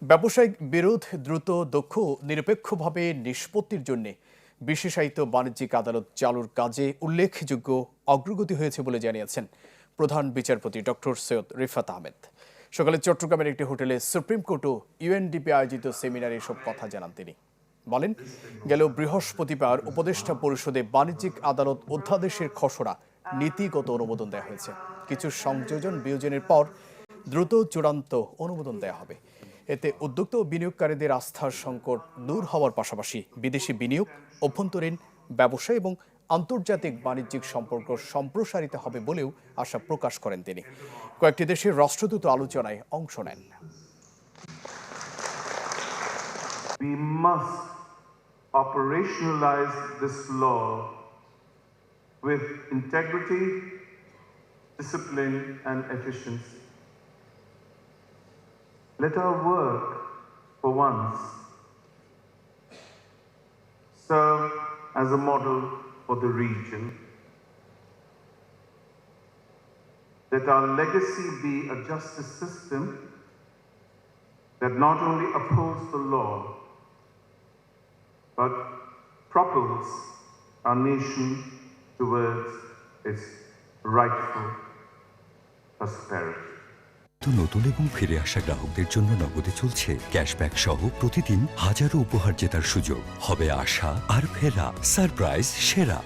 ব্যবসায়িক বিরোধ দ্রুত দক্ষ নিরপেক্ষভাবে নিষ্পত্তির জন্য বিশেষায়িত বাণিজ্যিক আদালত চালুর কাজে উল্লেখযোগ্য অগ্রগতি হয়েছে বলে জানিয়েছেন প্রধান বিচারপতি ডক্টর সৈয়দ রিফাত আহমেদ। সকালে চট্টগ্রামের একটি হোটেলে সুপ্রিম কোর্ট ও ইউএনডিপি আয়োজিত সেমিনারে এসব কথা জানান তিনি। বলেন, গেল বৃহস্পতিবার উপদেষ্টা পরিষদে বাণিজ্যিক আদালত অধ্যাদেশের খসড়া নীতিগত অনুমোদন দেওয়া হয়েছে। কিছু সংযোজন বিয়োজনের পর দ্রুত চূড়ান্ত অনুমোদন দেওয়া হবে। এতে উদ্যোক্তা ও বিনিয়োগকারীদের আস্থার সংকট দূর হওয়ার পাশাপাশি বিদেশি বিনিয়োগ, অভ্যন্তরীণ ব্যবসা এবং আন্তর্জাতিক বাণিজ্যিক সম্পর্ক সম্প্রসারিত হবে বলেও আশা প্রকাশ করেন তিনি। কয়েকটি দেশের রাষ্ট্রদূত আলোচনায় অংশ নেন। We must operationalize this law with integrity, discipline, and efficiency. Let our work, for once, serve as a model for the region. Let our legacy be a justice system that not only upholds the law, but propels our nation towards its rightful prosperity. নতুন এবং ফিরে আসা গ্রাহকদের জন্য নগদে চলছে cashback সহ প্রতিদিন হাজারো উপহার জেতার সুযোগ। হবে আশা আর ফেরা, সারপ্রাইজ সেরা।